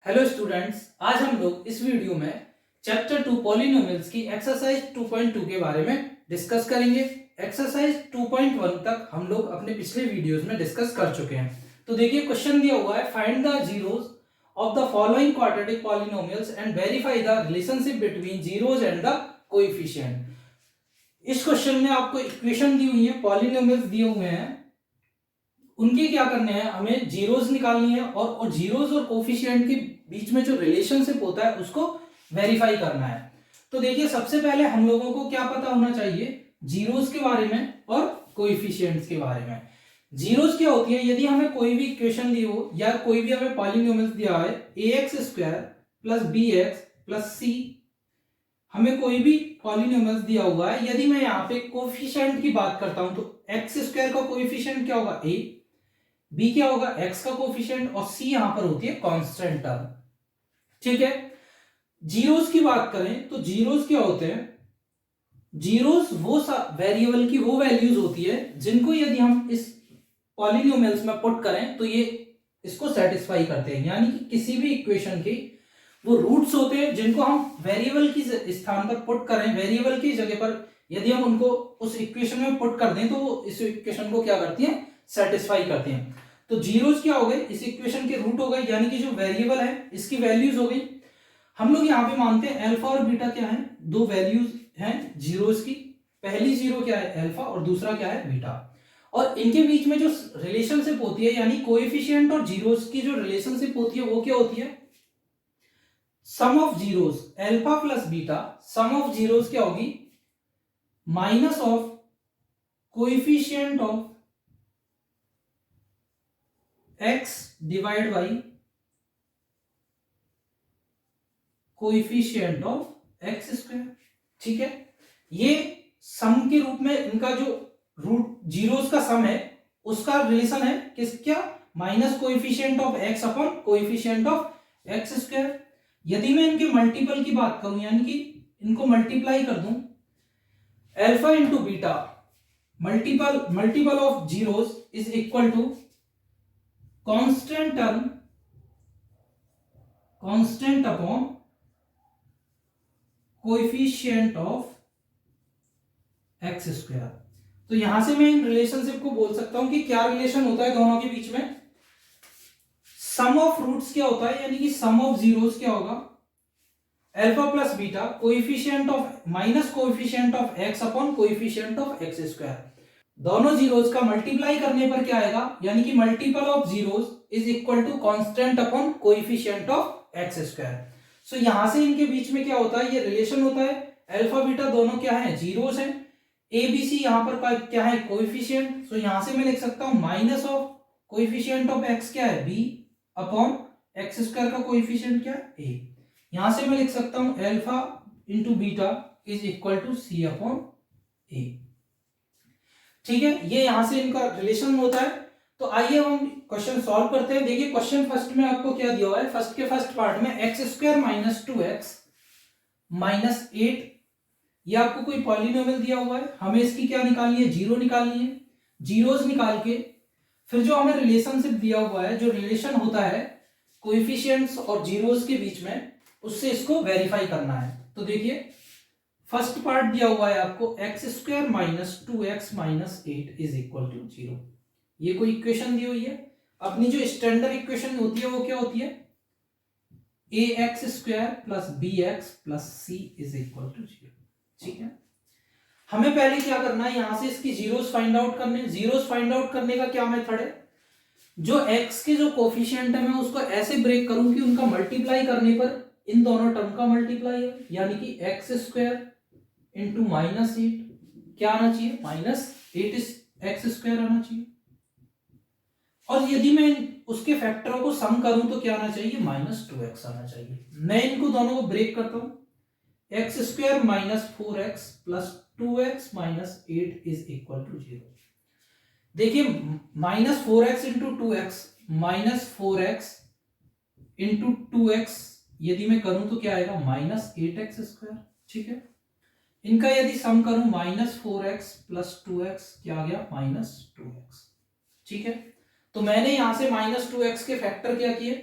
Hello students, आज हम लोग इस वीडियो में चैप्टर 2 पॉलिनोमियल्स की एक्सरसाइज 2.2 के बारे में डिस्कस करेंगे। एक्सरसाइज 2.1 तक हम लोग अपने पिछले वीडियोस में डिस्कस कर चुके हैं। तो देखिए क्वेश्चन दिया हुआ है, find the zeros of the following quadratic polynomials and verify the relationship between zeros and the coefficient. इस क्वेश्चन में आपको इक्वेशन दी हुई है, पॉलिनोमियल्स दिए हुए हैं, उनके क्या करने हैं, हमें जीरोस निकालनी है और जीरोस और कोफिशिएंट के बीच में जो रिलेशनशिप होता है उसको वेरीफाई करना है। तो देखिए सबसे पहले हम लोगों को क्या पता होना चाहिए, जीरोस के बारे में और कोएफिशिएंट्स के बारे में। जीरोस क्या होती है, यदि हमें कोई भी इक्वेशन दी हो या कोई भी हमें पॉलिनोमियल्स दिया है ax² + bx + c, हमें कोई भी पॉलिनोमियल्स दिया हुआ है, यदि मैं यहाँ पे कोफिशिएंट की बात करता हूं तो x² का कोफिशिएंट क्या होगा a, b क्या होगा x का कोफिशिएंट और c यहां पर होती है कांस्टेंट टर्म। ठीक है, जीरोस की बात करें तो जीरोस क्या होते हैं, जीरोस वो वेरिएबल की वो वैल्यूज होती है जिनको यदि हम इस पॉलिनोमियल्स में पुट करें तो ये इसको सेटिस्फाई करते हैं, यानी कि किसी भी इक्वेशन की वो रूट्स होते हैं जिनको हम वेरिएबल की स्थान पर पुट करें, वेरिएबल की जगह पर यदि हम उनको उस इक्वेशन में पुट कर दें तो वो इस इक्वेशन को क्या करती हैं, सेटिस्फाई करते हैं। तो जीरोस क्या हो गए, इस इक्वेशन के रूट हो गए, यानी कि जो वेरिएबल है इसकी वैल्यूज हो गई। हम लोग यहाँ पे मानते हैं अल्फा और बीटा क्या है, दो वैल्यूज हैं जीरोस की, पहली जीरो क्या है अल्फा और दूसरा क्या है बीटा, और इनके बीच में जो रिलेशनशिप होती है यानी कोएफिशिएंट और जीरोस की जो रिलेशनशिप होती है वो क्या होती है, sum of zeros alpha plus beta, sum of zeros क्या होगी minus of coefficient of x divide by coefficient of x²। ठीक है, ये सम के रूप में इनका जो रूट जीरोस का सम है उसका रिलेशन है किस क्या, minus coefficient of x upon coefficient of x²। यदि मैं इनके मल्टीपल की बात करूं यानी कि इनको मल्टीप्लाई कर दूं, alpha into beta multiple of zeros is equal to constant term constant upon coefficient of x²। तो यहां से मैं इन रिलेशनशिप को बोल सकता हूं कि क्या रिलेशन होता है दोनों के बीच में, सम ऑफ रूट्स क्या होता है, यानी कि सम ऑफ जीरोस क्या होगा alpha plus beta coefficient of minus coefficient of x upon coefficient of x²। दोनों जीरोस का मल्टीप्लाई करने पर क्या आएगा, यानी कि multiple of zeros is equal to constant upon coefficient of x²। So यहां से इनके बीच में क्या होता है, ये रिलेशन होता है, अल्फा बीटा दोनों क्या है जीरोस हैं, ए बी सी यहां पर क्या है कोएफिशिएंट। सो यहां से मैं लिख सकता हूं minus of coefficient of x क्या है b अपॉन x² का कोएफिशिएंट क्या है a। यहां से मैं लिख सकता हूं alpha into beta is equal to c upon a। ठीक है, ये यहां से इनका रिलेशन होता है। तो आइए हम क्वेश्चन सॉल्व करते हैं। देखिए क्वेश्चन फर्स्ट में आपको क्या दिया हुआ है, फर्स्ट के फर्स्ट पार्ट में x² माइनस 2x माइनस 8, ये आपको कोई पॉलिनोमियल दिया हुआ है, हमें इसकी क्या निकालनी है, जीरो निकालनी है। जीरोस निकाल के फिर जो हमें रिलेशनशिप दिया हुआ है, जो रिलेशन होता है कोएफिशिएंट्स और जीरोस के बीच में, उससे इसको वेरीफाई करना है। तो देखिए फर्स्ट पार्ट दिया हुआ है आपको x² minus 2x minus 8 is equal to 0, ये कोई इक्वेशन दी हुई है। अपनी जो स्टैंडर्ड इक्वेशन होती है वो क्या होती है, ax² plus bx plus c is equal to 0। ठीक है, हमें पहले क्या करना है, यहां से इसकी जीरोस फाइंड आउट करने। जीरोस फाइंड आउट करने का क्या मेथड है, जो x के जो कोफिशिएंट है मैं उसको ऐसे ब्रेक करूं कि उनका मल्टीप्लाई करने पर इन दोनों टर्म का मल्टीप्लाई है, यानी कि x² इंटू माइनस 8 क्या आना चाहिए, -8 x² आना चाहिए। और यदि मैं उसके फैक्टरों को सम करूं तो क्या आना चाहिए, -2x आना चाहिए। मैं इनको दोनों को ब्रेक करता हूं, x² minus 4x plus 2x minus 8 is equal to 0। देखिए -4x into 2x minus 4x into 2x यदि मैं करूं तो क्या आएगा, -8x²। ठीक है, इनका यदि सम करूं -4x प्लस 2x क्या आ गया, -2x। ठीक है, तो मैंने यहां से -2x के फैक्टर क्या किए,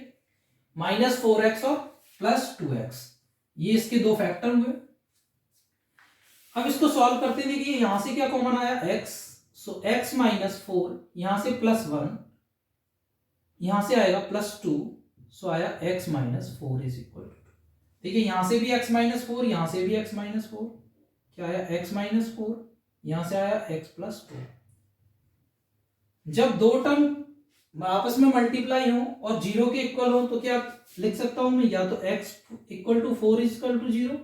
-4x और +2x, ये इसके दो फैक्टर हुए। अब इसको सॉल्व करते देखिए यहां से क्या कॉमन आया x, सो x -4 यहां से +1 यहां से आएगा +2, सो आया x -4 इज इक्वल टू, देखिए यहां से भी x -4 यहां से भी x -4, क्या आया x -4 यहां से आया x +2। जब दो टर्म आपस में मल्टीप्लाई हो और 0 के इक्वल हो तो क्या लिख सकता हूं मैं, या तो x = 4 = 0,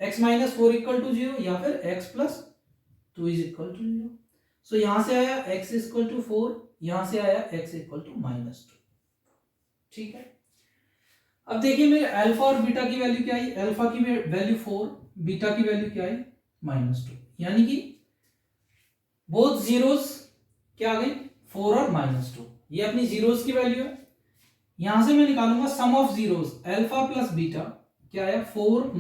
x -4 = 0, या फिर x +2 = 0। सो यहां से आया x = 4, यहां से आया x = -2। ठीक है, अब देखिए मेरे अल्फा और बीटा की वैल्यू क्या आई, अल्फा की वैल्यू 4, बीटा की वैल्यू क्या आई -2, यानी कि बोथ जीरोस क्या आ गई 4 और -2, ये अपनी जीरोस की वैल्यू है। यहां से मैं निकालूंगा sum of zeros, alpha plus beta क्या है 4 -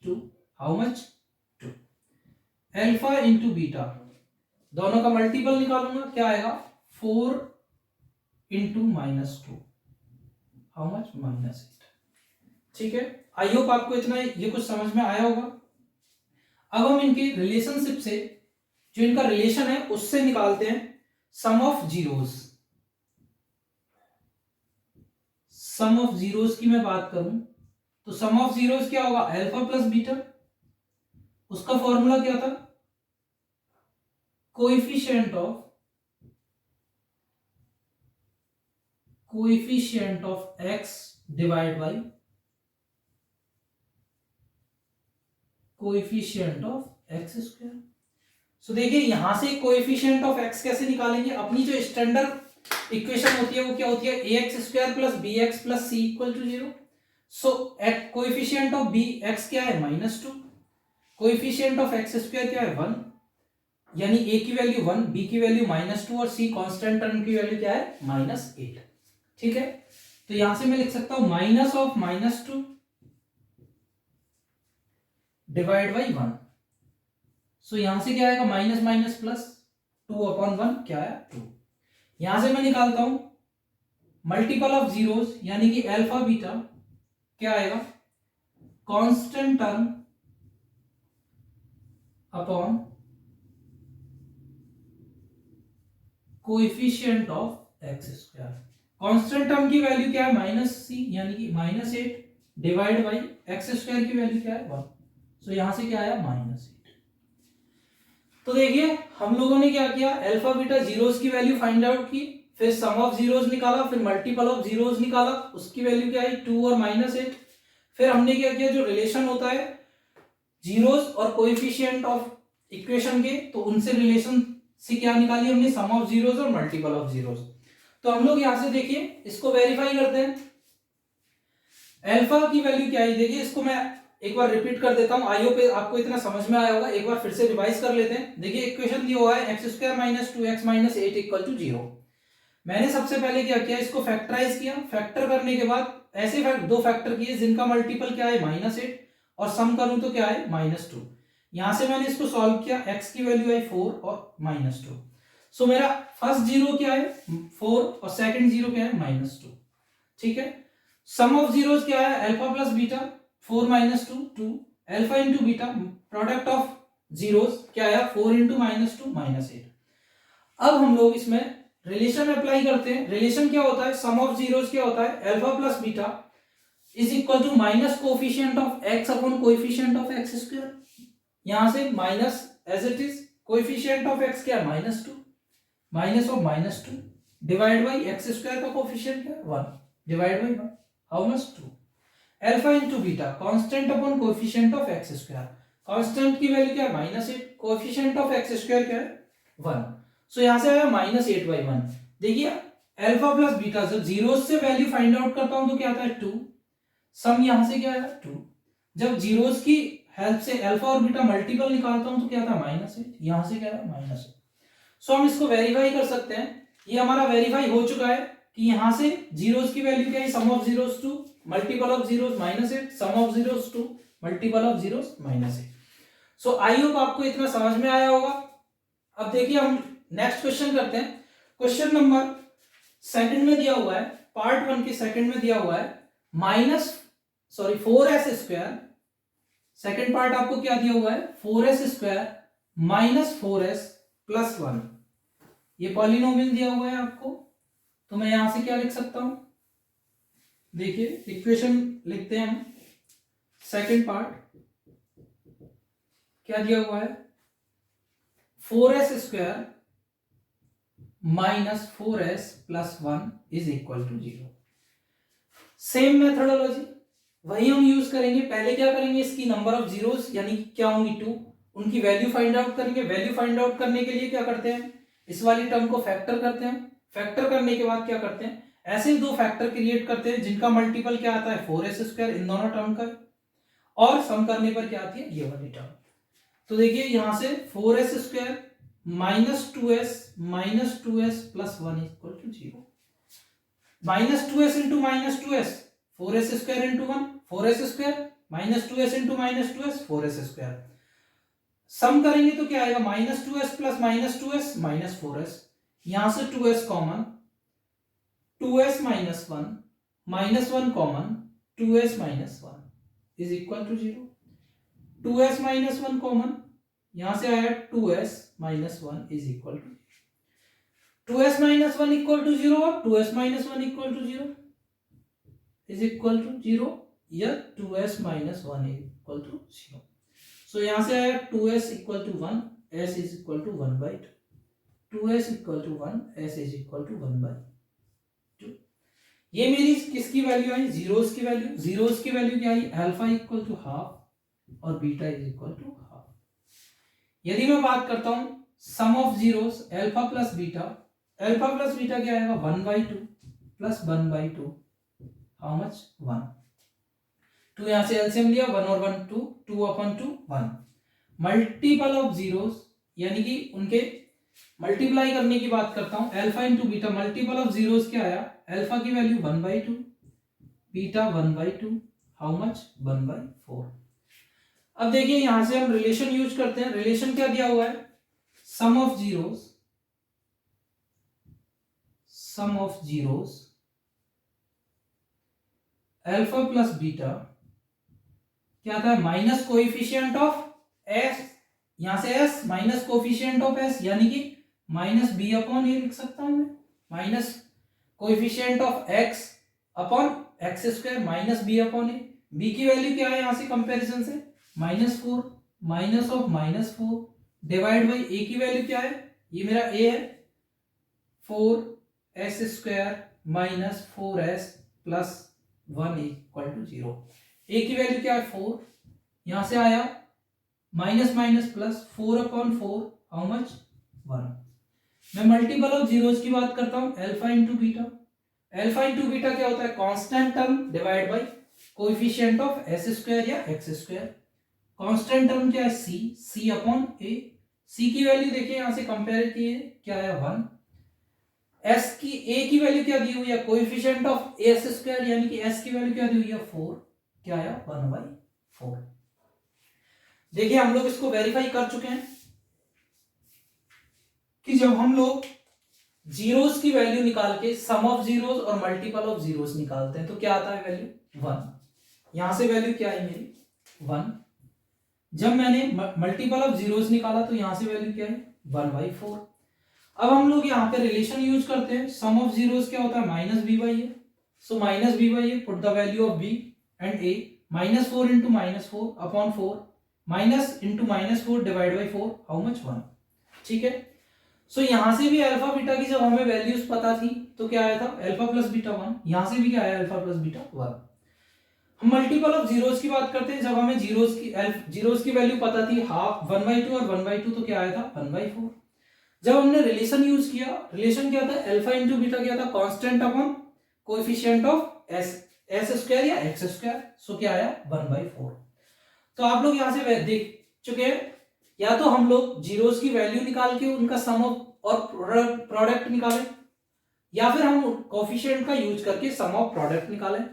2, how much 2, alpha into beta दोनों का मल्टीपल निकालूंगा, क्या आएगा 4 इंटू -2, हाउ मच -8। ठीक है, आई होप आपको इतना ये कुछ समझ में आया होगा। अब हम इनके रिलेशनशिप से, जो इनका रिलेशन है उससे निकालते हैं sum of zeros. Sum of zeros की मैं बात करूं तो सम ऑफ जीरोस क्या होगा, अल्फा प्लस बीटा, उसका फॉर्मूला क्या था, coefficient of x divide by coefficient of x square. So देखिए यहां से कोएफिशिएंट ऑफ x कैसे निकालेंगे, अपनी जो स्टैंडर्ड इक्वेशन होती है वो क्या होती है, ax² + bx + c = 0। So coefficient of bx क्या है -2, कोएफिशिएंट ऑफ x² क्या है 1, यानी a की वैल्यू 1, b की वैल्यू -2 और c कांस्टेंट टर्म की वैल्यू क्या है -8। ठीक है, तो यहां से मैं लिख सकता हूं -2 डिवाइड बाई 1। सो यहां से क्या आएगा माइनस माइनस प्लस, 2/1 क्या है 2। यहां से मैं निकालता हूं मल्टीपल ऑफ जीरोस, यानी कि अल्फा बीटा क्या आएगा constant term upon coefficient of x²। Constant term की वैल्यू क्या है -c, यानी कि -8 डिवाइड बाई x² की वैल्यू क्या है 1। सो यहां से क्या आया -8। तो देखिए हम लोगों ने क्या किया, अल्फा बीटा जीरोस की वैल्यू फाइंड आउट की, फिर सम ऑफ जीरोस निकाला, फिर मल्टीपल ऑफ जीरोस निकाला, उसकी वैल्यू क्या आई 2 और -8। फिर हमने क्या किया, जो रिलेशन होता है जीरोस और कोएफिशिएंट ऑफ इक्वेशन के, तो उनसे रिलेशन से क्या निकाली हमने, सम ऑफ जीरोस और मल्टीपल ऑफ जीरोस। तो हम लोग यहां से देखिए इसको वेरीफाई करते हैं। अल्फा की वैल्यू क्या है, देखिए इसको मैं एक बार रिपीट कर देता हूं, आई होप आपको इतना समझ में आया होगा, एक बार फिर से रिवाइज कर लेते हैं। देखिए इक्वेशन दिया हुआ है x² - 2x - 8 = 0। मैंने सबसे पहले क्या किया, इसको फैक्टराइज किया, फैक्टर करने के बाद ऐसे दो फैक्टर किए जिनका मल्टीपल क्या है -8 और सम करूं तो क्या है -2। यहां से मैंने इसको सॉल्व किया, x की वैल्यू आई 4 और -2। सो मेरा फर्स्ट जीरो क्या है 4 और सेकंड जीरो क्या है -2। ठीक है, सम ऑफ जीरोस क्या है, alpha plus beta 4 - 2 2, alpha into beta product of zeros क्या है 4 इंटू -2 -8। अब हम लोग इसमें रिलेशन अप्लाई करते हैं। रिलेशन क्या होता है, सम ऑफ जीरोस क्या होता है, alpha plus beta is equal to minus coefficient of x upon coefficient of x²। यहां से minus as it is, coefficient of x क्या है -2, minus of -2 divide by x² का कोएफिशिएंट क्या है 1 divide by 1, how much 2। Alpha into beta constant upon coefficient of x², constant की value क्या है -8, कोएफिशिएंट ऑफ x² क्या है 1। सो यहां से आया -8/1। देखिए अल्फा प्लस बीटा जब जीरोस से वैल्यू फाइंड आउट करता हूं तो क्या आता है 2, सम यहां से क्या है 2। जब जीरोस की हेल्प से अल्फा और बीटा मल्टीपल निकालता हूं तो क्या आता है -8, यहां से क्या है -8। सो हम इसको वेरीफाई कर सकते हैं, ये हमारा वेरीफाई हो चुका है कि यहां से जीरोस की वैल्यू क्या है, sum of zeros 2 multiple of zeros -8, sum of zeros 2 multiple of zeros -8। So I hope आपको इतना समझ में आया होगा। अब देखिए हम नेक्स्ट क्वेश्चन करते हैं। क्वेश्चन नंबर सेकंड में दिया हुआ है, पार्ट 1 के सेकंड में दिया हुआ है माइनस 4s², सेकेंड पार्ट आपको क्या दिया हुआ है 4s² माइनस 4s+1, ये पॉलिनोमियल दिया हुआ है आपको। तो मैं यहां से क्या लिख सकता हूं, देखिए इक्वेशन लिखते हैं हम। सेकेंड पार्ट क्या दिया हुआ है 4s² minus 4s+1 is equal to 0। Same methodology वही हम यूज करेंगे। पहले क्या करेंगे, इसकी नंबर ऑफ जीरोस यानी क्या होंगी 2, उनकी वैल्यू फाइंड आउट करेंगे। वैल्यू फाइंड आउट करने के लिए क्या करते हैं, इस वाली टर्म को फैक्टर करते हैं। फैक्टर करने के बाद क्या करते हैं, ऐसे दो फैक्टर क्रिएट करते हैं जिनका मल्टीपल क्या आता है 4s² इन दोनों टर्म का, और सम करने पर क्या आती है ये वाली टर्म। तो देखिए यहां से 4s² minus 2s+1 equal to 0। -2s into -2s 4s² into 1 4s² -2s into -2s 4s²। Sum करेंगे तो क्या आएगा -2s प्लस -2s -4s, यहां से 2s common, 2s -1 -1 common, 2s -1 is equal to 0। 2s -1 common, यहां से आया 2s -1 is equal to 2s -1 equal to 0 और 2s -1 equal to 0 is equal to 0 या 2s -1 इक्वल टू 0। सो यहां से आया 2s equal to 1, s is equal to 1/2, 2s equal to 1, s is equal to 1/2। ये मेरी किसकी value आई, zeros की वैल्यू। जीरोस की वैल्यू क्या आई, अल्फा इक्वल टू हाफ और beta is equal to half. यदि मैं बात करता हूं sum of zeros alpha plus beta, alpha plus beta क्या आएगा 1/2 प्लस 1/2, हाउ मच 1। 2 यहां से एलसीएम लिया, 1 और 1 2, 2/2 1। मल्टीपल ऑफ जीरोस यानी कि उनके मल्टीप्लाई करने की बात करता हूं, alpha into beta, multiple of zeros क्या आया, अल्फा की वैल्यू 1/2, बीटा 1/2, हाउ मच 1/4। अब देखिए यहां से हम रिलेशन यूज करते हैं। रिलेशन क्या दिया हुआ है, sum of zeros, sum of zeros alpha plus beta क्या था, माइनस कोएफिशिएंट ऑफ एस, यहां से S minus coefficient of S यानी कि -b/a लिख सकता हूं मैं, minus coefficient of x upon x² -b/a। b की वैल्यू क्या है यहां से कंपैरिजन से -4, minus of -4 divide by a की वैल्यू क्या है, ये मेरा a है 4s² minus 4s+1 equal to 0। a की वैल्यू क्या है 4, यहां से आया minus minus plus 4/4, how much 1। मैं मल्टीपल ऑफ जीरोस की बात करता हूं, alpha into beta. Alpha into beta क्या होता है, constant term divide by coefficient of s² या x²। कांस्टेंट टर्म क्या है c/a। c की वैल्यू देखिए यहां से कंपेयर किए, क्या है 1। s की a की वैल्यू क्या दी हुई है, कोएफिशिएंट ऑफ s² यानी कि s की वैल्यू क्या दी हुई है 4, क्या आया 1/4। देखिए हम लोग इसको वेरीफाई कर चुके हैं कि जब हम लोग जीरोस की वैल्यू निकाल के सम ऑफ जीरोस और मल्टीपल ऑफ जीरोस निकालते हैं तो क्या आता है वैल्यू 1। यहां से वैल्यू क्या है मेरी 1। जब मैंने मल्टीपल ऑफ जीरोस निकाला तो यहां से वैल्यू क्या है 1/4। अब हम लोग यहाँ पे रिलेशन यूज करते हैं, सम ऑफ जीरोस क्या होता है -b/a। So -b/a put the value of b and a, -4 into -4 upon 4, minus into -4 divide by 4, how much 1। ठीक है, सो यहां से भी अल्फा बीटा की जब हमें वैल्यूज पता थी तो क्या आया था अल्फा प्लस बीटा 1, यहां से भी क्या आया अल्फा प्लस बीटा 1। हम मल्टीपल ऑफ जीरोस की बात करते हैं, जब हमें जीरोस की वैल्यू पता थी हाफ 1/2 और 1/2 तो क्या आया था 1/4। जब हमने रिलेशन यूज किया, रिलेशन क्या था अल्फा इंटू बीटा क्या था constant upon coefficient of s² या x², सो क्या आया 1/4। तो आप लोग यहां से देख चुके हैं, या तो हम लोग जीरोस की वैल्यू निकाल के उनका सम और प्रोडक्ट निकालें, या फिर हम कोएफिशिएंट का यूज करके सम ऑफ प्रोडक्ट निकालें।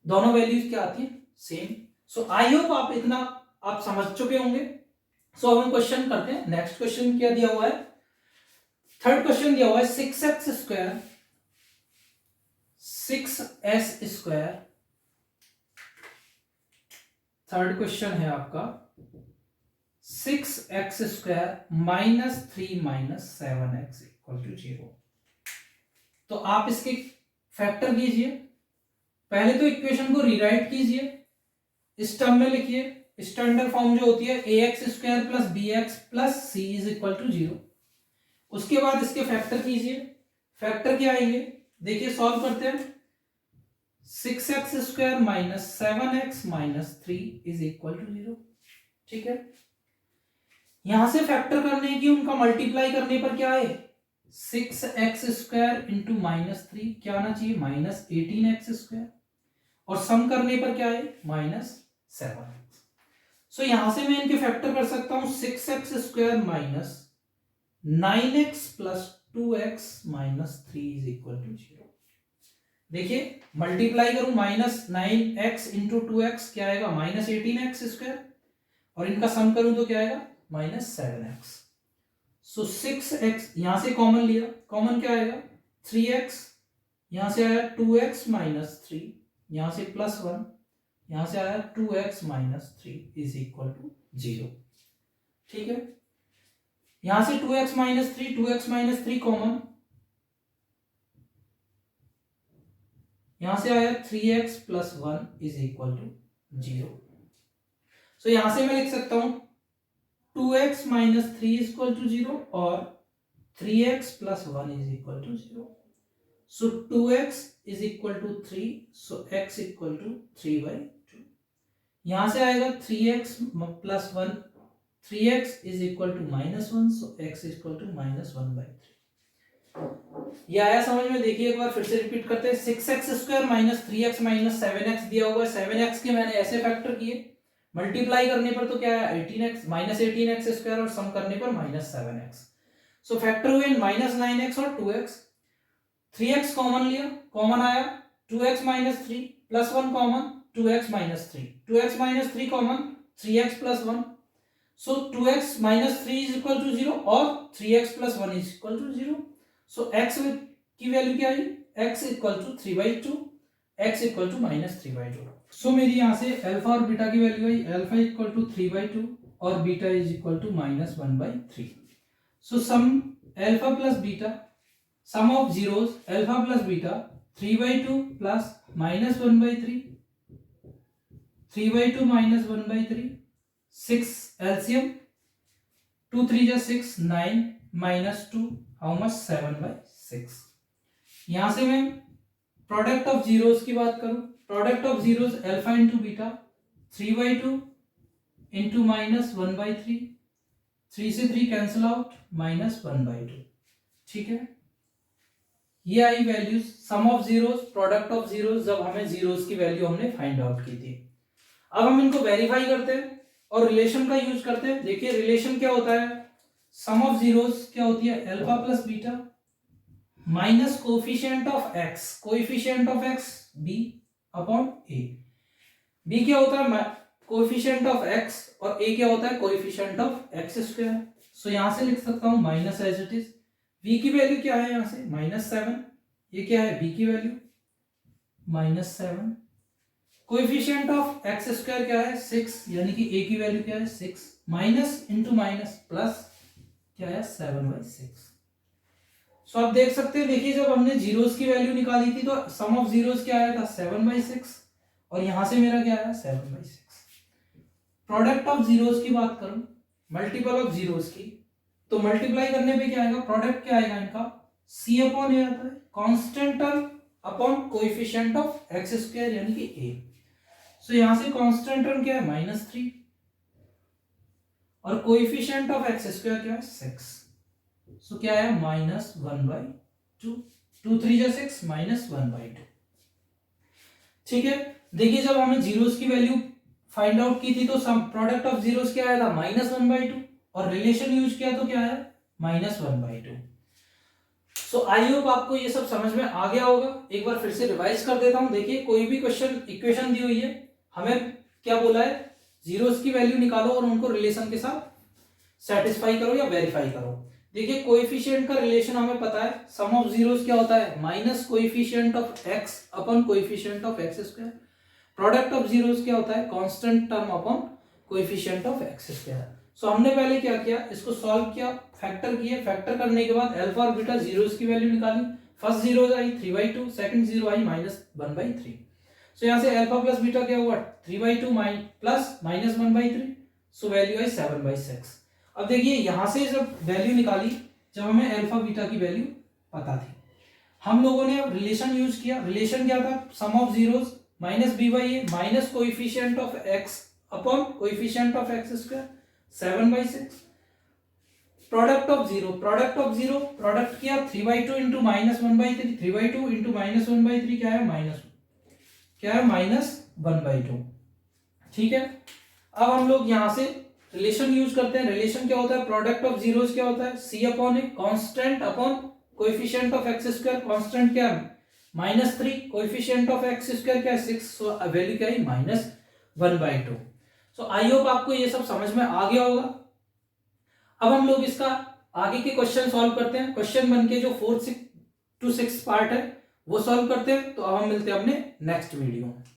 दोनों वैल्यूज क्या आती है सेम। सो आई होप आप इतना आप समझ चुके होंगे। सो अब हम क्वेश्चन करते हैं। नेक्स्ट क्वेश्चन क्या दिया हुआ है, थर्ड क्वेश्चन दिया हुआ है 6s² थर्ड क्वेश्चन है आपका 6x² minus 3 minus 7x equal to 0। तो आप इसके फैक्टर कीजिए। पहले तो इक्वेशन को रीराइट कीजिए, इस टर्म में लिखिए। स्टैंडर्ड फॉर्म जो होती है ax² plus bx plus c is equal to 0। उसके बाद इसके फैक्टर कीजिए। फैक्टर क्या आएंगे देखिए, सॉल्व करते हैं। 6x² minus 7x minus 3 is equal to 0। ठीक है, यहां से फैक्टर करने की उनका मल्टीप्लाई करने पर क्या है, 6x² इंटू माइनस 3 क्या आना चाहिए, माइनस 18x²। और सम करने पर क्या है, माइनस 7। सो यहां से मैं इनके फैक्टर कर सकता हूं 6x² minus 9x plus 2x minus 3 is equal to 0। देखिए मल्टीप्लाई करूं, माइनस 9x इंटू 2x क्या आएगा, माइनस 18x²। और इनका सम करूं तो क्या आएगा, माइनस 7x। सो 6x यहां से कॉमन लिया, कॉमन क्या आएगा 3x, यहां से आया 2x माइनस 3, यहां से प्लस 1, यहां से आया 2x minus 3 is equal to 0। ठीक है, यहां से 2x minus 3, 2x minus 3 common, यहां से आया 3x plus 1 is equal to 0। So यहां से मैं लिख सकता हूं 2x minus 3 is equal to 0 और 3x plus 1 is equal to 0। So 2x is equal to 3, so x equal to 3/2। यहां से आएगा 3x plus 1, 3x is equal to minus 1, so x equal to minus 1/3। ये आया समझ में। देखिए एक बार फिर से रिपीट करते हैं। 6x² minus 3x minus 7x दिया हुआ है, 7x के मैंने ऐसे फैक्टर किए, मल्टीप्लाई करने पर तो क्या है 18x माइनस 18x² और सम करने पर माइनस 7x। सो फैक्टर हुए माइनस 9x और 2x। 3x कॉमन लिया, कॉमन आया 2x minus 3 plus 1 common 2x minus 3, 2x minus 3 common 3x plus 1। So 2x minus 3 is equal to 0 और 3x plus 1 is equal to 0। So x की value क्या आई, x equal to 3/2, x equal to minus 3/2। So मेरी यहां से alpha और beta की value आई, अल्फा इक्वल टू 3/2 और beta is equal to minus 1/3। So sum alpha plus beta, sum of zeros alpha plus beta 3/2 plus minus 1/3, 3/2 minus 1/3, 6 LCM 2 3 जा 6, 9 minus 2 how much 7/6। यहां से मैं प्रोडक्ट ऑफ जीरोस की बात करूं, product of zeros alpha into beta 3/2 into minus 1/3, 3 से 3 cancel out minus 1/2। ठीक है, ये आई values sum of zeros, product of zeros, जब हमें जीरोस की वैल्यू हमने फाइंड आउट की थी। अब हम इनको वेरीफाई करते हैं और रिलेशन का यूज करते हैं। देखिए रिलेशन क्या होता है, सम ऑफ जीरोस क्या होती है, alpha plus beta minus coefficient of x, coefficient of x B upon A. B क्या होता है, कोएफिशिएंट ऑफ एक्स, और ए क्या होता है, coefficient of x square. So यहां से लिख सकता हूं minus as it is. B की वैल्यू क्या है यहां से माइनस 7, ये क्या है बी की value minus 7। Coefficient of x square क्या है 6, यानी कि ए की वैल्यू क्या है 6, माइनस इंटू माइनस प्लस क्या है 7/6। सो आप देख सकते हैं, देखिए जब हमने जीरोस की वैल्यू निकाली थी तो सम ऑफ जीरोस क्या आया था 7/6 और यहां से मेरा क्या आया 7/6। प्रोडक्ट ऑफ जीरोस की बात करूं, मल्टीपल ऑफ जीरोस की, तो मल्टीप्लाई करने पे क्या आएगा, प्रोडक्ट क्या आएगा इनका c अपॉन ए आता है, constant term upon coefficient of x square यानी कि a। सो यहां से कांस्टेंट टर्म क्या है -3 और कोएफिशिएंट ऑफ एक्स स्क्वायर क्या है 6। सो क्या है -1/2, 2 3 जा 6 -1/2। ठीक है, देखिए जब हमें जीरोस की वैल्यू फाइंड आउट की थी तो सम प्रोडक्ट ऑफ जीरोस क्या आया था -1/2 और रिलेशन यूज किया तो क्या है -1/2। सो आई होप आपको ये सब समझ में आ गया होगा। एक बार फिर से रिवाइज कर देता हूं। देखिए कोई भी क्वेश्चन इक्वेशन दी हुई है, हमें क्या बोला है, जीरोस की वैल्यू निकालो और उनको रिलेशन के साथ सेटिस्फाई करो या वेरीफाई करो। देखिए कोएफिशिएंट का रिलेशन हमें पता है, सम ऑफ जीरोस क्या होता है minus coefficient of x upon coefficient of x square. Product of zeros क्या होता है, constant term upon coefficient of x square. So हमने पहले क्या किया, इसको सॉल्व किया, फैक्टर किए, फैक्टर करने के बाद अल्फा और बीटा जीरोस की वैल्यू निकाली। फर्स्ट जीरो आई 3/2, सेकंड जीरो आई -1/3। सो यहाँ से अल्फा प्लस बीटा क्या हुआ 3/2 प्लस -1/3, सो वैल्यू आई 7/6। अब देखिए यहाँ से जब वैल्यू निकाली, जब हमें अल्फा बीटा की वैल्यू पता थी, हम लोगों ने अब रिलेशन यूज किया। रिलेशन क्या था, sum of zeros minus B by A minus coefficient of x upon coefficient of x square 7/6। Product of zero, product किया 3/2 इंटू -1/3, 3/2 इंटू -1/3 क्या है -1/2। ठीक है, अब हम लोग यहां से रिलेशन यूज करते हैं। रिलेशन क्या होता है, प्रोडक्ट ऑफ जीरोस क्या होता है, C upon A constant upon coefficient of x square. Constant क्या है -3, कोएफिशिएंट ऑफ एक्स स्क्वायर क्या है 6, सो वैल्यू क्या है -1/2। सो आई होप आपको ये सब समझ में आ गया होगा। अब हम लोग इसका आगे के क्वेश्चन सॉल्व करते हैं। क्वेश्चन बन के जो 4 to 6 पार्ट है वो सॉल्व करते हैं। तो अब हम मिलते हैं अपने नेक्स्ट वीडियो में।